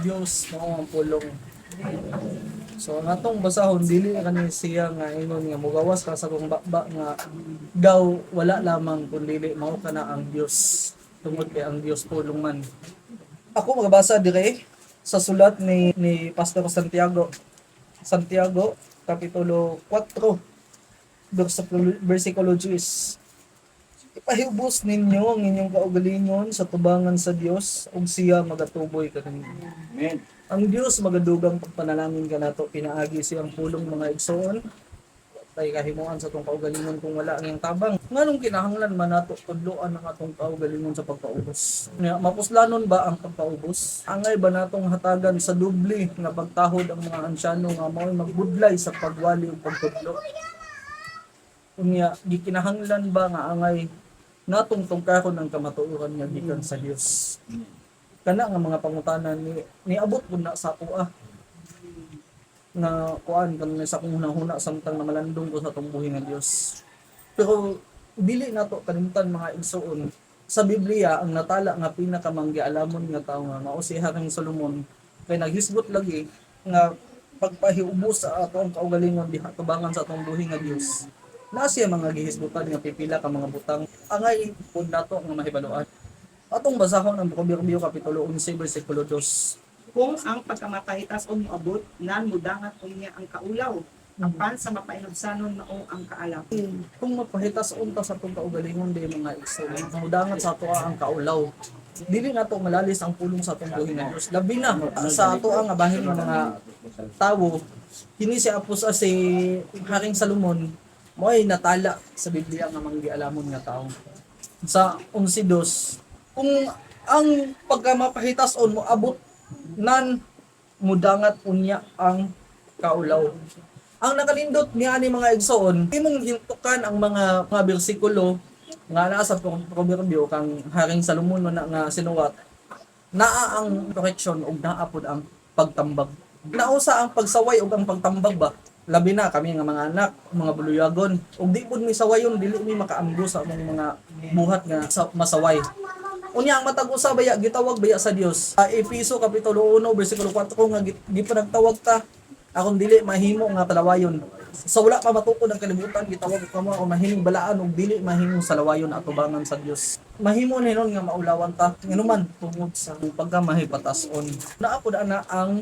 Dios mao ang pulong. So ang atong basahon dili kani siya nga ingon nga mugawas ka sa kong bakba nga gaw wala lamang kun dili mao kana ang Dios. Tungod kay ang Dios pulong man. Ako magabasa dire sa sulat ni Pastor Santiago. Santiago kapitulo 4 versikulo 10. Ipahubos ninyo ang inyong kaugalingon sa tubangan sa Dios ug siya magatuboy kaninyo. Amen. Ang Dios magadugang pagpanalangin kanato pinaagi siyang pulong mga igsoon tay kahimuan sa tong kaugalingon kung wala ang iyang tabang. Nganong kinahanglan man nato tudloan ang atong kaugalingon sa pagpaubos? Nga mapuslanon ba ang pagpaubos? Angay ba natong hatagan sa dubli nga pagtahod ang mga ansyano nga mao'y magbudlay sa pagwali ug pagtudlo? Unya gikinahanglan ba nga angay natong tungkahon ang kamatuoran nga gikan sa Dios? Kana nga mga pangutanan niabot pud na sa ako na kuan kanang sa kung hunahuna samtang na malandong ko sa tong buhi nga Dios. Pero dili nato kalimutan mga igsoon sa Biblia ang natala nga pinakamanggialamon nga tawo nga mao si Haring Solomon kay naghisgot lagi nga pagpahiubos sa ato ang kaugalingon diha tubangan sa atong buhi nga Dios. Na siya mga gihisgutan nga pipila ka mga butang angay pud nato nga mahibaluan. Atong basahon ang Proverbio kapitulo 11 bersikulo 2. Kung ang pagkamatahitas o moabot, nan mudangat o niya ang kaulaw. Apan sa mapainubsanon mao ang kaalap. Kung mapahitas unta sa atong kaugalingon di mga igsoon, mudangat sa ato ang kaulaw. Dili nato malalis ang pulong sa atong buhi nga Dios. Labi na sa ato nga bahin ng mga tawo. Kini si Apos si Haring Solomon mo'y natala sa Biblia nga manggialamon nga tao. Sa 11:2, kung ang pagkamapahitas on mo abot nan mudangat unya ang kaulaw. Ang nakalindot niya ni mga igsoon, imong hintukan ang mga bersikulo nga naa sa Proverbio kang Haring Solomon na nga sinuwat. Naa ang correction ug naa pud ang pagtambag. Nausa ang pagsaway ug ang pagtambag ba? Labi na kami nga mga anak, mga buluyagon. Ug di pud mi sawayon dili mi makaamgo sa among mga buhat nga masaway. Unya ang matag usa baya gitawag baya sa Dios. Efeso kapitulo 1 bersikulo 4 nga gipanagtawag ta akong dili mahimo nga palawayon. Sa wala pa matukod ang kalibutan gitawag ka mo ako mahimong balaan ug dili mahimong salawayon atubangan sa Dios. Mahimo ninon nga maulawan ta nganuman tungod sa pagkamahipatason. Naa pud ana ang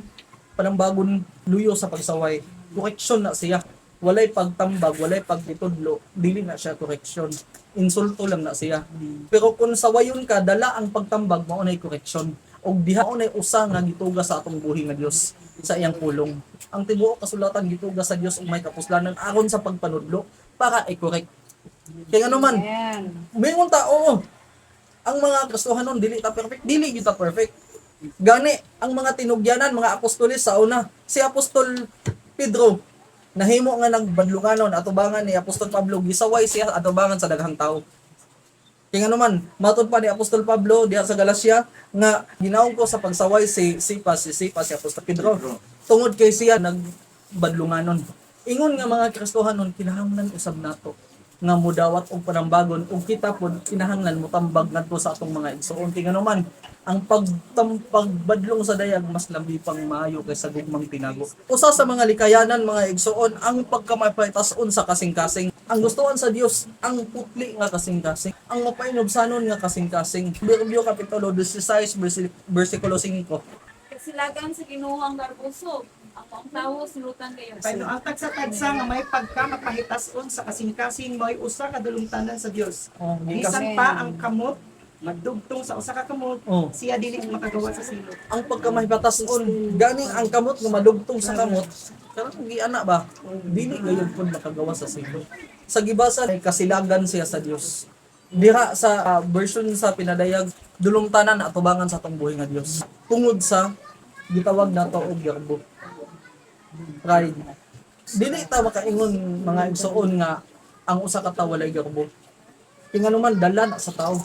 panambagon luyo sa pagsaway. Correction na siya. Walay pagtambag, walay pagtitudlo, dili na siya correction. Insulto lang na siya. Pero kung sawayon ka, dala ang pagtambag, maunay correction. O diha maunay usa nga gituga sa atong buhi nga Dios sa iyang pulong. Ang tibuok kasulatan gituga sa Dios ug may kapuslanan aron sa pagpanudlo para i-correct. Kaya nga naman, mingon ta, oo, ang mga Kristohanon dili ta perfect, dili gyud ta perfect. Gani, ang mga tinugyanan, mga apostoles sa una, si Apostol Pedro, nahimo nga nagbadlunganon atubangan ni Apostol Pablo gisaway siya atubangan sa daghang tawo. Kaya nga naman matud pa ni Apostol Pablo diha sa Galacia nga ginaon ko sa pagsaway si Sipas si Apostol Pedro tungod kay siya nagbadlunganon. Ingon nga mga Kristohanon kinahanglan usab nato nga mudawat og panambagon ug kita pod kinahanglan motambag ngadto sa atong mga igsoon. Kaya nga naman ang pagbadlong sa dayag mas labi pang maayo kaysa gugmang tinago. Usa sa mga likayanan mga igsoon ang pagkamapaytason sa kasing-kasing. Ang gustuhan sa Dios ang putli nga kasing-kasing, ang mapainobsanon nga kasing-kasing. Proverbio kapitulo 16 bersikulo 5. Kasilagan sa Ginoo ang garbusog, ang maong tawo sinutan kayo. Pero ang tagsa-tagsa nga may pagkamapahitason sa kasing-kasing mo'y usa ka dulungtanan sa Dios. Bisan pa ang kamot magdugtong sa usa ka kamot, siya dili makagawa sa silot. Ang pagkamahipatason ganing ang kamot nga madugtong sa kamot kanang giana ba dili gayud pud makagawa sa silot. Sa gibasa ay kasilagan siya sa Dios. Diha sa version sa pinadayag dulungtanan atubangan sa atong buhi nga Dios. Tungod sa gitawag nato og garbo. Pride. Dili ta makaingon mga igsoon nga ang usa ka tawo walay garbo. Tinganuman dala na sa tao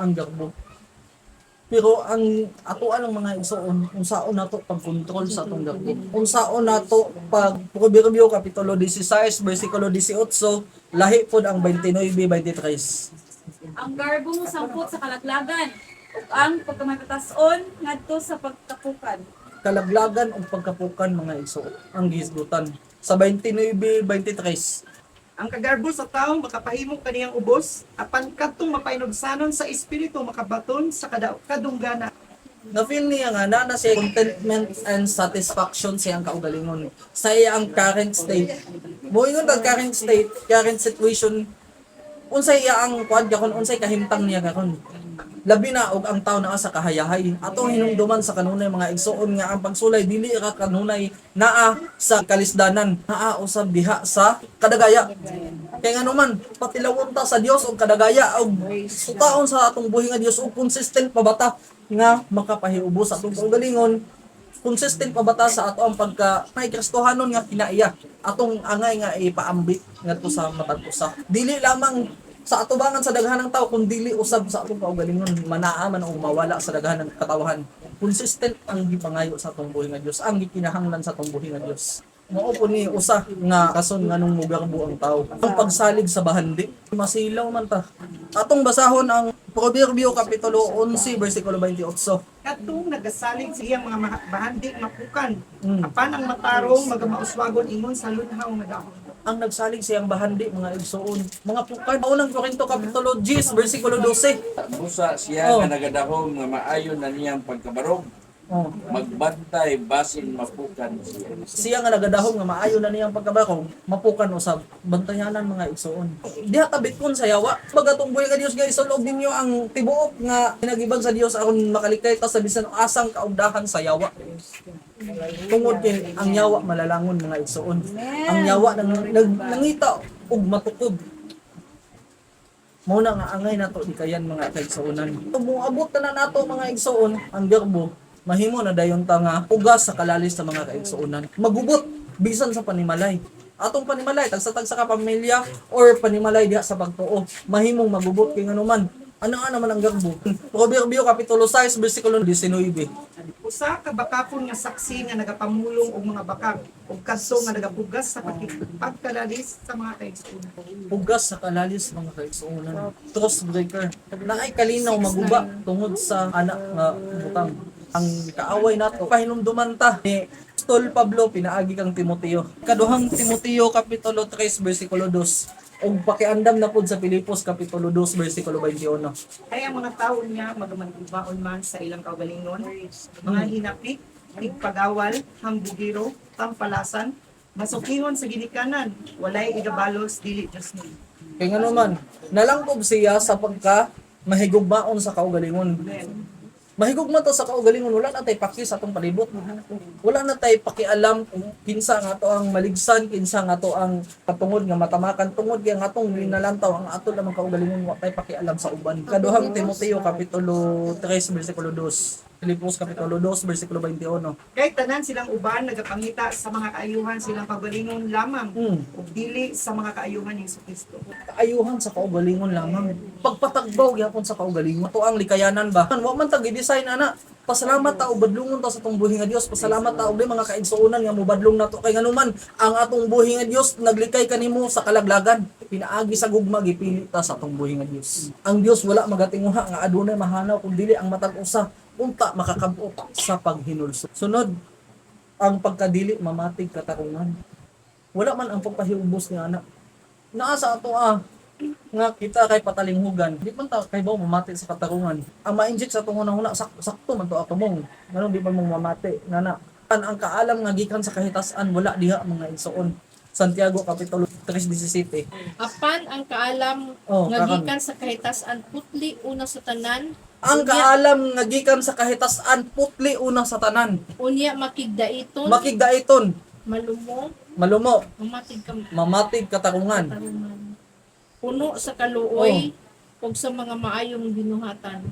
ang garbo. Pero ang atoan ng mga igsoon, unsaon nato pagkontrol sa atong garbo. Unsaon nato pag Proverbio kapitulo 16 bersikulo 18, lahi pod ang 29-23. Ang garbo mo sampot sa kalaglagan, ug ang pagkamatason ngadto sa pagtapukan. kalaglagan o pagkapukan mga igsoon ang gihisgutan sa 29:23. Ang kagarbo sa tao makapahimo kaniyang ubos, apan kadtong mapainugsanon sa espiritu makabaton sa kadunggana. Na-feel niya nga na siya contentment and satisfaction siyang kaugalingon sa iyang current state. Moingon ang current state, current situation, unsay iya ang kuan gakon, unsay kahimtang niya gakon. Labi na og ang tao naa sa kahayahay. Atong hinumduman sa kanunay mga igsoon nga ang pagsulay dili ra kanunay naa sa kalisdanan, naa usab diha sa kadagaya. Kaya nga naman, patilawon ta sa Dios og kadagaya og sutaon sa atong buhi nga Dios og consistent pa bata nga makapahiubos sa atong kaugalingon. Consistent pa bata sa ato ang pagka may Kristohanon nga kinaiya. Atong angay nga ipaambit ngadto sa matag usa. Dili lamang sa atubangan sa daghanang tao kung dili usab sa atong kaugalingon manaa man o mawala sa daghanang katawhan. Consistent ang gipangayo sa atong buhi nga Dios, ang gikinahanglan sa atong buhi nga Dios. Mao po ni usa nga rason nganong mugarbo ang tao. Ang pagsalig sa bahandi, masilaw man ta. Atong basahon ang Proverbio kapitulo 11 bersikulo 28. Kadtong nagasalig sa iyang mga bahandi mapukan, apan ang matarong magamauswagon ingon sa lunhaw nga dahon. Ang nagsalig siyang bahandi mga igsoon, mga pukan. Unang Korinto kapitulo 10 bersikulo 12. Busa siya Oh. nga nagadahom nga maayon na niyang pagkabarog, Oh. magbantay basin mapukan siya. Siya nga nagadahom nga maayo na niyang pagkabakong mapukan usab bantayanan mga igsoon. Diha tabit kon sa yawa. Bagatong buhay ka Dios guys, sulog ninyo ang tibuok nga pinagibag sa Dios aron makalikay ta sa bisan asang kaugdahan sa yawa. Tungod kay ang yawa malalangon mga igsoon. Ang yawa nangita og matukod. Mao na nga angay nato di kayan mga kaigsuonan. Muabot na nato mga igsoon ang verbo mahimo na dayon ta nga ugas sa kalalis sa mga kaigsuonan. Magubot bisan sa panimalay. Atong panimalay tagsa ka pamilya or panimalay diha sa pagtuo. Mahimong magubot kay nganuman. Ano naman ang verbo? Proverbio kapitulo 6 bersikulo 19. Usa ka bakakon nga saksi nga nagapamulong og mga bakak ug kadto nga nagabugas sa pagkalalis sa mga kaigsuonan. Ugas sa kalalis mga kaigsuonan. Trust breaker. Naay kalinaw maguba tungod sa anak nga butang. Ang kaaway nato pahinumduman ta ni Apostol Pablo pinaagi kang Timoteo. Kaduhang Timoteo kapitulo 3 bersikulo 2 ug pakiandam na pud sa Pilipos kapitulo 2 bersikulo 21. Kaya ang mga tao niya magamangibaon man sa ilang kaugalingon, mga hinapik, tigpagawal, hambugiro, tampalasan, masukihon sa ginikanan, walay igabalos dili Dios ni. Kay nga naman, nalangkob siya sa pagka mahigugmaon sa kaugalingon. Mahigugma to sa kaugalingon, wala na tay paki sa atong palibot. Wala na tay pakialam kung kinsa nga to ang maligsan, kinsa nga to ang katungod nga matamakan, tungod kay nga atong linalantaw ang ato lamang kaugalingon, wa tay pakialam sa uban. Kaduhang Timoteo kapitulo 3 bersikulo 2. Filipos kapitulo 2 bersikulo 21. Kay tanan silang uban nagapangita sa mga kaayuhan silang kaugalingon lamang ug dili sa mga kaayuhan ni Kristo. Kaayuhan sa kaugalingon lamang. Pagpatagbaw gyapon sa kaugalingon, to ang likayanan ba? Wa man ta gi-design ana. Pasalamat ta og badlongon ta sa atong buhi nga Dios. Pasalamat ta og mga kaigsuonan nga mobadlong nato kay nganuman ang atong buhi nga Dios naglikay kanimo sa kalaglagan. Pinaagi sa gugma gipili ta sa atong buhi nga Dios. Ang Dios wala magatinguha nga adunay mahanaw kun dili ang matag usa unta makakabot sa paghinulsol. Sunod, ang pagkadili mamatig katarungan. Wala man ang pagpahiubos ni anak. Naa sa ato nga kita kay patalinghugan. Di man ta kay ba mamati sa katarungan. Ang ma-inject sa atong hunahuna sakto man to ato mong. Ngano di man mong mamati ngana. Ang kaalam nga gikan sa kahitasan wala diha mga igsoon. Santiago kapitulo 3:17. Apan ang kaalam nga gikan sa kahitasan putli una sa tanan, Ang kaalam nga gikan sa kahitasan putli una sa tanan. unya makigdaiton, Makigdaiton, malumo, malumo, mamatig ka mamatig katarungan. tarungan. Puno sa kaluoy ug sa mga maayong binuhatan.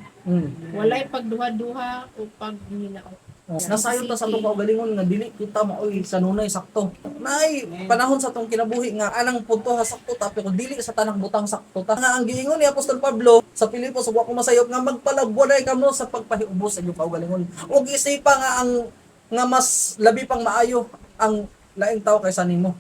Walay pagduha-duha o pagminaot. Nasayon ta sa atong kaugalingon nga dili kita maoy sanunay sakto. Nay panahon sa atong kinabuhi nga anang punto ha sakto ta pero dili sa tanang butang sakto ta. Nga ang giingon ni Apostol Pablo sa Pilipos ug ako masayop nga magpalagwaday kamo sa pagpahiubos sa inyong kaugalingon. Ug isipa nga ang nga mas labi pang maayo ang laing tao kaysa nimo.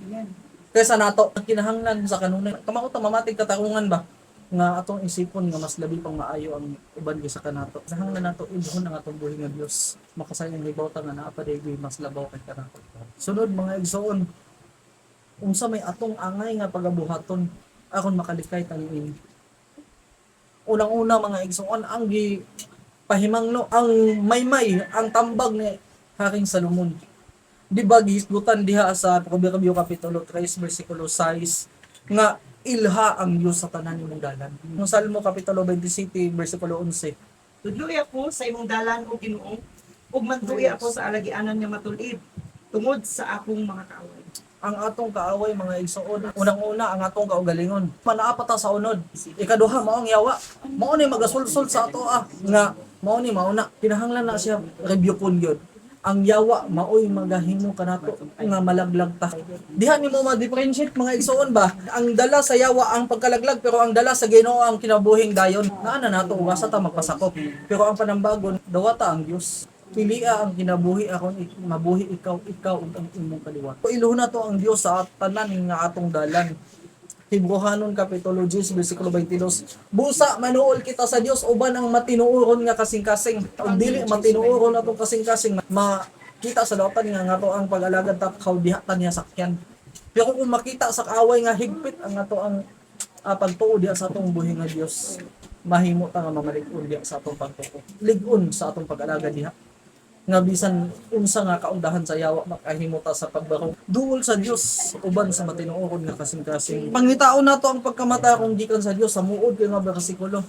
Kaysa nato ang kinahanglan sa kanunay. Kamao ta mamatig katarungan ba? nga atong isipon nga mas labi pang maayo ang uban gyud sa kanato. Nahanglan nato ilhon ang atong buhi nga Dios. Makasayang hibawta nga naa pa daytoy mas labaw kay kanato. Sunod mga igsoon, unsa may atong angay nga pagabuhaton aron makalikay taniin. Unang-una mga igsoon ang pahimangno ang maymay ang tambag ni Haring Salomon. Di ba gihisgutan diha sa Proverbio kapitulo 3 bersikulo 6 nga ilha ang Dios sa tanan nimong dalan. Ang Salmo kapitulo 27 bersikulo 11. Tudloy ako sa imong dalan o Ginoo, ug mantuy ako sa alagianan nga matulid tungod sa akong mga kaaway. Ang atong kaaway mga igsoon, unang-una ang atong kaugalingon. Manaapa ta sa unod. Ikaduha mao ang yawa. Mao ni magasulsol sa ato nga mao ni mauna. Kinahanglan na siya rebukeon gyud. Ang yawa maoy magahimo kanato nga malaglag ta. Diha nimo ma-differentiate mga igsoon ba? Ang dala sa yawa ang pagkalaglag pero ang dala sa Ginoo ang kinabuhing dayon. Naa na nato uwasa ta magpasakop. Pero ang panambagon dawata ang Dios. Pilia ang kinabuhi aron mabuhi ikaw ug ang imong kaliwa. Iluhon na to ang Dios sa tanan nga atong dalan. Hebrehanon kapitulo 10 bersikulo 22. Busa manuol kita sa Dios uban ang matinuoron nga kasing-kasing. Ug dili matinuoron atong kasing-kasing makita sa daotan nga ngato ang pag-alagad takhaw diha ta niya sakyan. Pero kung makita sa kaaway nga higpit ang ato ang pagtuo diha sa atong buhi nga Dios, mahimo ta nga mamalig-on diha sa atong pagtuo. Lig-on sa atong pag-alagad diha. Nga bisan unsa nga kaundahan sa yawa makahimota sa pagbarog duol sa Dios uban sa matinuoron nga kasing-kasing. Pangitaon nato ang pagkamata kung gikan sa Dios sa muod kay nga bersikulo.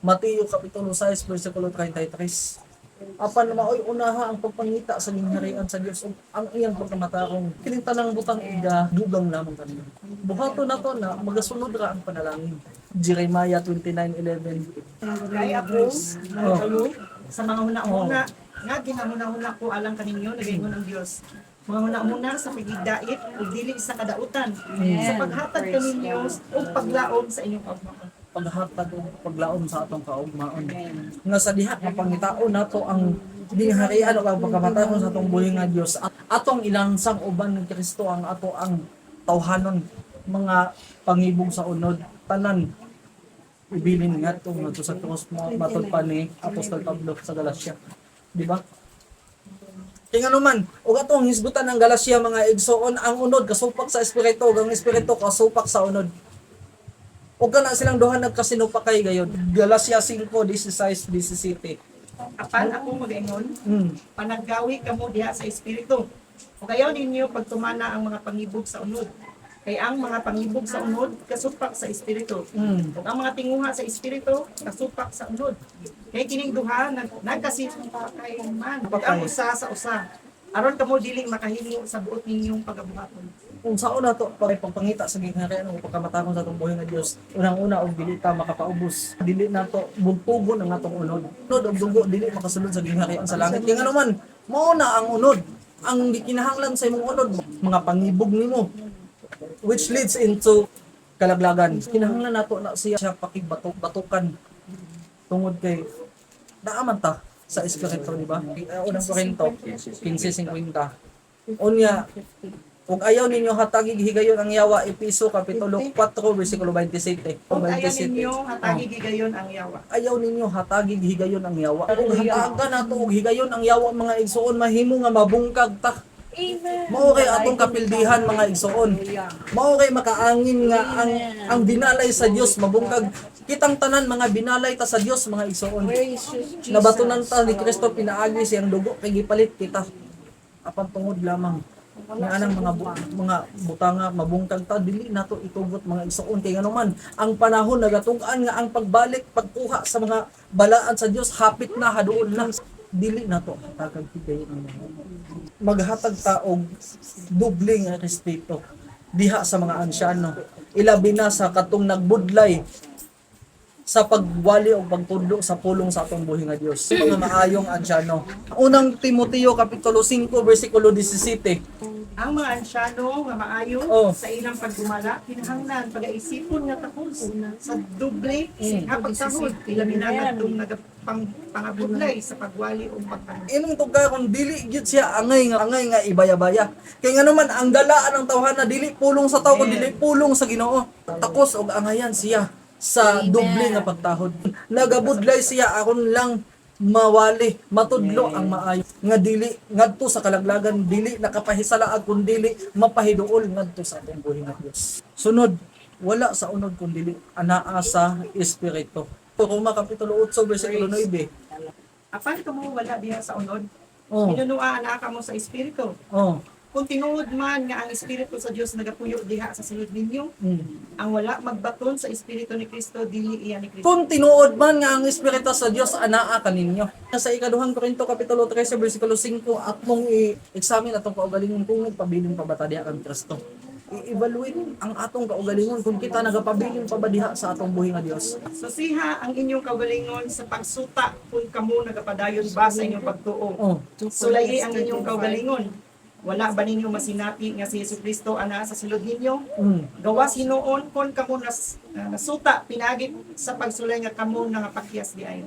Mateo kapitulo 6 bersikulo 33. Apan maoy unaha ang pagpangita sa gingharian sa Dios ug ang iyang pagkamata kung kining tanang butang ida dugang lamang kaniya. Buhaton nato na magasunod ra ang panalangin. Jeremiah 29:11. Kaya ako, sa mga huna-huna, nga ginahuna-huna ko alang kaninyo, nagayon ng Dios. Mga huna-huna sa pagigdait o dili sa kadautan, sa paghatag kaninyo o paglaom sa inyong kaugmaon. Paghatag o paglaom sa atong kaugmaon. Nga sa diha nga pangitaon nato ang gingharian o ang pagkamataon sa atong buhi nga Dios. Atong ilansang uban ng Kristo ang ato ang tawhanon mga pangibog sa unod tanan ibilin nga itong nagto sa cross matod pa ni Apostol Pablo sa Galacia. Di ba? Kaya nga naman, o atong hisgutan ng Galacia mga igsoon, ang unod kasupak sa espiritu, ang espiritu kasupak sa unod. O ka na silang duha nagkasinupa kay gayon. Galacia 5:16-17. Apan ako magaingon, Mm. panaggawi kamo diha sa espiritu. O kayaw ninyo pagtumana ang mga pangibog sa unod. Kay ang mga pangibog sa unod kasupak sa espiritu. Mm. Ug ang mga tinguha sa espiritu kasupak sa unod. Kay kining duha nagkasinupa kay man. Ug ang usa sa usa. Aron kamo dili makahimo sa buot ninyong pagabuhaton. Kung saan na to pagpangita sa gingharian o pagkamatakon sa atong buhay nga Dios, unang-una og dili ta makapaubos, dili na to buntugon ang atong unod. Unod og dugo dili makasulod sa gingharian sa langit. Kaya nga naman, mao na ang unod. Ang gikinahanglan sa imong unod, mga pangibog nimo, which leads into kalaglagan. Kinahanglan nato na siya pakigbatok-batukan tungod kay naaman ta sa espiritu, di ba? Unang Korinto 15:50. Unya, kung ayaw ninyo hatagig higayon ang yawa, Episo kapitulo 4 bersikulo 27. Ug ayaw ninyo hatagi gigayon ang yawa. Ayaw ninyo hatagig higayon ang yawa. Kung hatagan nato og higayon ang yawa mga igsoon, mahimo nga mabungkag ta. Mao kay atong kapildihan mga igsoon. Mao kay makaangin nga ang binalay sa Dios mabungkag. Kitang tanan mga binalay ta sa Dios mga igsoon. Nabatunan ta ni Kristo pinaagi siyang dugo kay gipalit kita. Apan tungod lamang nga anang mga butanga mabungkag ta dili nato itugot mga igsoon kay nganuman ang panahon nagatug-an nga ang pagbalik pagkuha sa mga balaan sa Dios hapit na haduol na dili nato hatagag higayon ang mga maghatag ta og doble nga respeto diha sa mga ansyano ilabi na sa katong nagbudlay sa pagwali o pagtudlo sa pulong sa atong buhi nga Dios mga maayong ansyano. Unang Timoteo kapitulo 5 bersikulo 17. Ang mga ansyano nga maayo Oh. sa ilang pagdumala kinahanglan pag-aisipon nga takos sa doble nga pagsahod ilabi na ngadtong pangabudlay sa pagwali o pagtanong. Inong tugay kung dili gyud siya angay nga ibaya-baya. Kay nga naman ang dalaan ng tawhana dili pulong sa tao kundi dili pulong sa Ginoo. Takos og angayan siya sa doble nga pagtahod. Nagabudlay siya aron lang mawali, matudlo ang maayo nga dili ngadto sa kalaglagan, dili nakapahisalaag kun dili mapahiduol ngadto sa atong buhi nga Dios. Sunod, wala sa unod kun dili anaa sa espiritu. Roma kapitulo 8 bersikulo 9. Apan kamo wala diha sa unod. Oh, Minunuaan na kamo sa espiritu. oh. Kung tinuod man nga ang espiritu sa Dios nagapuyo diha sa sulod ninyo, ang wala magbaton sa espiritu ni Kristo dili iya ni Kristo. Kung tinuod man nga ang espiritu sa Dios anaa kaninyo. Sa ikaduhang Korinto kapitulo 13 bersikulo 5 atong i-examine atong kaugalingon kung nagpabiling pa ba ta diha kang Kristo. I-evaluate ang atong kaugalingon kung kita nagapabiling pa ba diha sa atong buhi nga Dios. So siha ang inyong kaugalingon sa pagsuta kung kamo nagapadayon ba sa inyong pagtuo. Oh. Sulayi ang inyong kaugalingon. Wala ba ninyo masinapi nga si Jesucristo ana sa sulod ninyo? Gawas hinuon kon kamo nasuta pinagit sa pagsulay nga kamo nangapakyas di ay.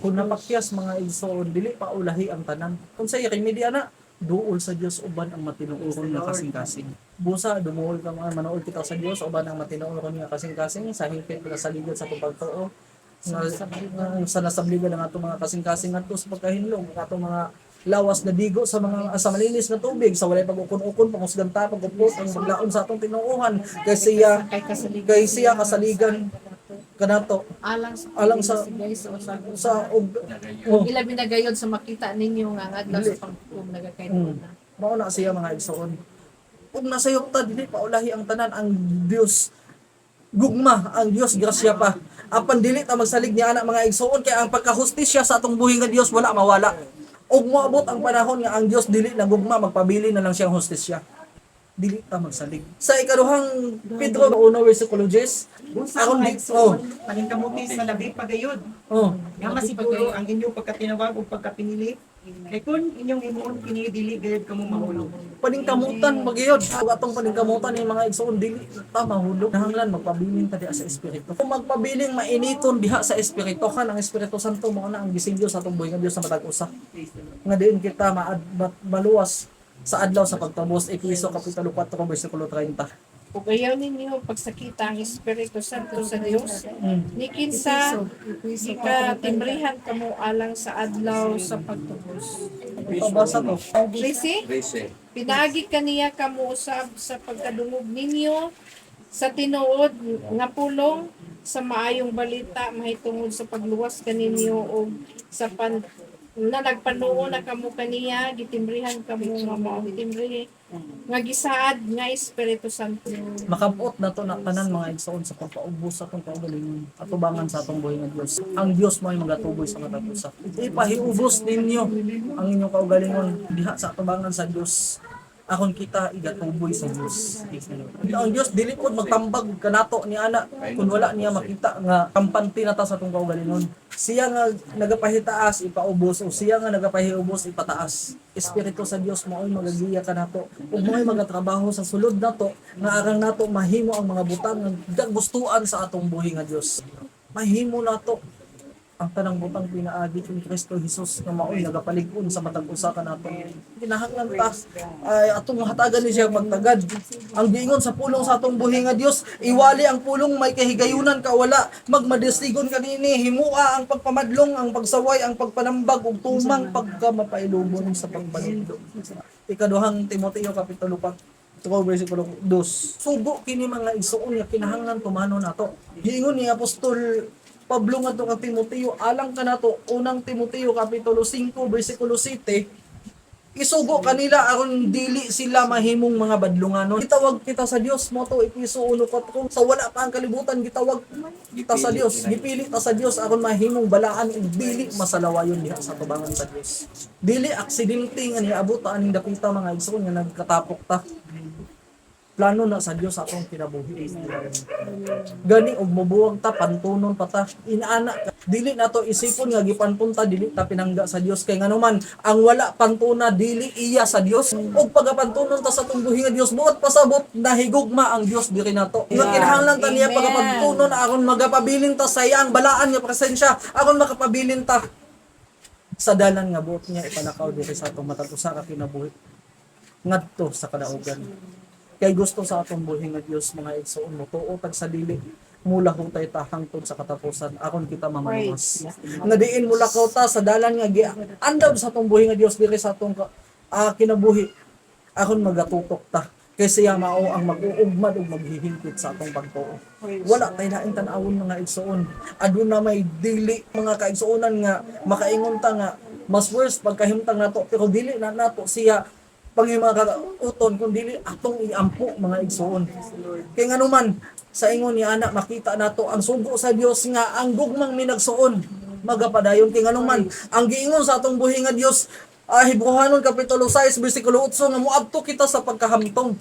Kung napakyas mga igsoon, dili pa ulahi ang tanan. Kung sa remedy ana, duol sa Dios uban ang matinuoron nga kasing-kasing. Busa dumuol ka mga manool kita sa Dios uban ang matinuoron nga kasing-kasing sa hingpit nga saligod sa pagtuo. Sa nasabligan ng atong mga kasing-kasing ngadto sa pagkahinlong, ang atong mga lawas na digo sa mga sa malinis na tubig, sa walay pag-ukon-ukon, pangusganta, pagupot, ang maglaon sa atong tinuuhan kay siya kasaligan kanato Alang sa guys sa oh, ila binagayon sa makita ninyo nga adlaw sa pagtuom nagakainuan na. mao na siya mga igsoon. Ug nasayop ta dili pa ulahi ang tanan ang Dios gugma ang Dios grasya pa. Apan dili ta magsalig niya ana mga igsoon kay ang pagkahustisya sa atong buhi nga Dios wala mawala. Og moabot ang panahon nga ang Dios dili na gugma magpabili na lang siyang hustisya. Dili ta magsalig. Sa ikaduhang Pedro 1 bersikulo 10, Busa aron mga di igsoon, paningkamuti sa labi pagayod. oh, Nga masiguro ang inyong pagkatinawag o pagkapinili. Kay kun inyong himuon kini dili gayud kamo mahulog. paningkamutan magiyod. Ug atong paningkamutan ni mga igsoon dili ta mahulog. Nahanglan magpabiling ta diha sa espiritu. Kung magpabiling mainiton diha sa espiritu kan ang Espiritu Santo mao na ang gising Dios sa atong buhi nga Dios sa matag usa. Nga diin kita maluwas sa adlaw sa pagtabos. Efeso kapitulo 4 bersikulo 30. Ug ayaw ninyo pagsakita ang Espiritu Santo sa Dios ni kinsa ikatimbrihan kamo alang sa adlaw sa pagtubos. Pabasa to. 13 13. Pinagi kaniya kamo usab sa pagkadungog ninyo sa tinuod nga pulong sa maayong balita mahitungod sa pagluwas kaninyo o sa na nagpanuo na kamo kaniya gitimbrihan kamo nga mao timbre nga gisaad nga Espiritu Santo. Makabot na to na tanan mga igsoon sa pagpaubos sa atong kaugalingon atubangan sa atong buhi nga Dios. Ang Dios mo ay magatuboy sa matag usa. Ipahiubos ninyo ang inyong kaugalingon diha sa atubangan sa Dios. Akon kita igatuboy sa Dios. Ang Dios dili pod magtambag kanato ni ana kun wala niya makita nga kampante na ta sa atong kaugalingon. Siya nga nagapahitaas ipaubos o siya nga nagapahiubos ipataas. Espiritu sa Dios mo ay magagiya kanato ug mo ay magatrabaho sa sulod nato nga arang nato mahimo ang mga butang nga gustuan sa atong buhi nga Dios. Mahimo nato ang tanang butang pinaagi ni Kristo Jesus nga maoy nagapalig-on sa matag usa kanato. Kinahanglan ta ay atong hatagan ni siya pagtagad. Ang giingon sa pulong sa atong buhi nga Dios, iwali ang pulong may kahigayunan ka wala, magmadestigon kanini, himua ang pagpamadlong, ang pagsaway, ang pagpanambag ug tumang pagka mapailubon sa pagbalindog. Ikaduhang Timoteo kapitulo 4 bersikulo 2. Sugo kini mga igsoon nga kinahanglan tumano nato. Giingon ni Apostol Pablo nga to kay Timoteo alang kanato unang Timoteo kapitulo 5 bersikulo 7 isugo kanila aron dili sila mahimong mga badlunganon. Gitawag kita sa Dios mo to Efeso 1:4 sa wala pa ang kalibutan gitawag kita sa Dios, gipili ta sa Dios aron mahimong balaan ug dili masalawayon diha sa tubangan sa Dios. Dili aksidente nga niabot ta aning dapita mga igsoon nga nagkatapok ta. Plano na sa Dios atong kinabuhi. Gani og mobuwag ta pantunon pa ta. Inaana dili nato isipon nga gipanpunta dili ta pinangga sa Dios kay nganuman ang wala pantuna dili iya sa Dios. Og pagapantunon ta sa atong buhi nga Dios buot pasabot nahigugma ang Dios diri nato. Nga kinahanglan ta niya pagapantunon aron magapabilin ta sa iyang balaan nga presensya aron makapabilin ta sa dalan nga buot niya ipanakaw diri sa atong matag usa ka kinabuhi ngadto sa kadaugan. Kay gusto sa atong buhi nga Dios mga igsoon mo tuo tag sa dili mula hutay ta hangtod sa katapusan akon kita mamaluwas nga diin mula kaw ta sa dalan nga andam sa atong buhi nga Dios diri sa atong kinabuhi akon magatutok ta kay siya mao ang mag-uugmad ug maghihingpit sa atong pagtuo. Wala tay laing tan-awon mga igsoon. Aduna may dili mga kaigsuonan nga makaingon ta nga mas worse pagkahimtang nato pero dili na nato siya panghimakauton kung dili atong iampo mga igsoon. Kay nganuman sa ingon ni anak makita nato ang sugo sa Dios nga ang gugmang minagsuon magapadayon kay nganuman ang giingon sa atong buhi nga Dios Hebrehanon kapitulo 6 bersikulo 8 nga moadto kita sa pagkahamtong.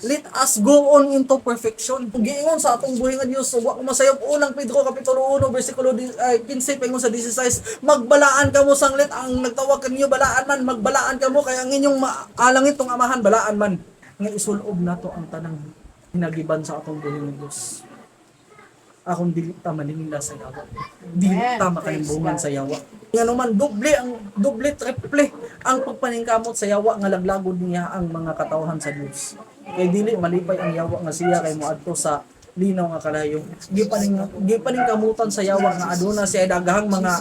Let us go on into perfection. Giingon sa atong buhi nga Dios wa ko masayop unang Pedro kapitulo 1 bersikulo 15 paingon sa 16 magbalaan kamo sanglit ang nagtawag kanyo balaan man magbalaan kamo kay ang inyong alangit tong amahan balaan man nga isulob nato ang tanang hinagiban sa atong buhi nga Dios. Akong dili ta maningila sa yawa. Dili ta makalimbungan sa yawa. Nga naman doble triple ang pagpaningkamot sa yawa nga laglagod niya ang mga katawhan sa Dios. Kay dili malipay ang yawa nga siya kay moadto sa linaw nga kalayo. Gipaningkamutan sa yawa nga aduna siya daghang mga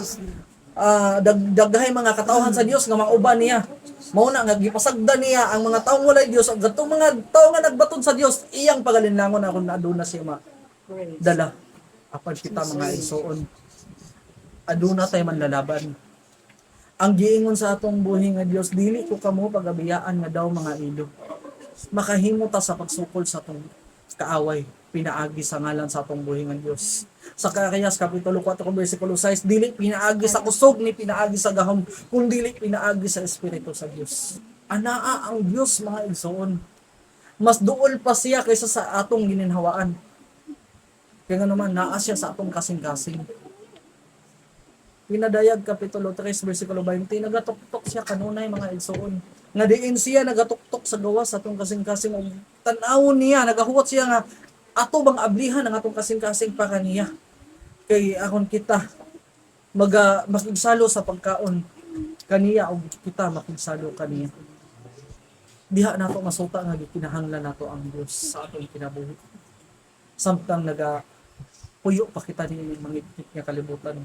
dagdahay mga katawhan sa Dios nga mauban niya. Mao na nga gipasagda niya ang mga taong walay Dios ang gatong mga tawo nga nagbaton sa Dios iyang pagalinlangon akon na aduna siya dala. Apan kita mga igsoon aduna tay manlalaban. Ang giingon sa atong buhi nga Dios dili ko kamo pagabiyaan nga daw mga ilo. Makahimo ta sa pagsukol sa atong kaaway pinaagi sa ngalan sa atong buhi nga Dios. Sa Zacarias kapitulo 4 bersikulo 6 dili pinaagi sa kusog ni pinaagi sa gahom kun dili pinaagi sa espiritu sa Dios. Anaa ang Dios mga igsoon. Mas duol pa siya kaysa sa atong gininhawaan. Kaya nga naman, naa siya sa atong kasing-kasing. Pinadayag Kapitulo 3, versikulo 20, nagatuktok siya kanunay mga igsoon. Nga diin siya nagatuktok sa gawas sa atong kasing-kasing. Tanawon niya, nagahuwat siya nga, ato bang ablihan ang atong kasing-kasing para niya. Kay akon kita, makigsalo sa pagkaon kaniya o kita makigsalo kaniya. Diha nato masuta nga gikinahanglan nato ang Dios sa atong kinabuhi. Samtang puyo pa kita ni mangitngit nga kalibutan.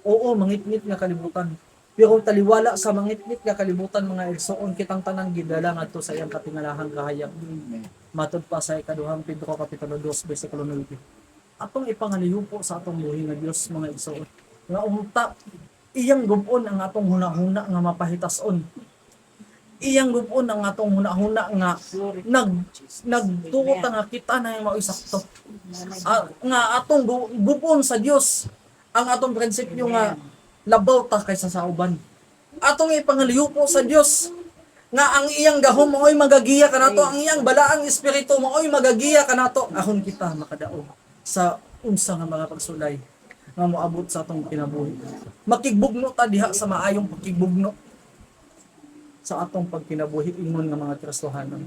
Oo, mangitngit nga kalibutan. Pero taliwala sa mangitngit nga kalibutan mga igsoon kitang tanang gidala ngadto sa iyang katingalahang kahayag. Matud pa sa ikaduhang Pedro kapitulo 2 bersikulo 9. Atong ipangalihupo sa atong buhi nga Dios mga igsoon. Nga unta iyang gubon ang atong hunahuna nga mapahitason. Iyang gubon ang atong hunahuna nga nagtuot nga kita na yung maisakto. Nga atong gubon sa Dios ang atong prinsipyo nga labaw ta kaysa sa uban. Atong ipangalihupo sa Dios nga ang iyang gahom maoy magagiya kanato ang iyang balaang espiritu maoy magagiya kanato ahon kita makadaog sa unsa nga mga pagsulay nga moabot sa atong kinabuhi. Makigbugno ta diha sa maayong pagkigbugno sa atong pagkinabuhi ingon nga mga Kristohanon.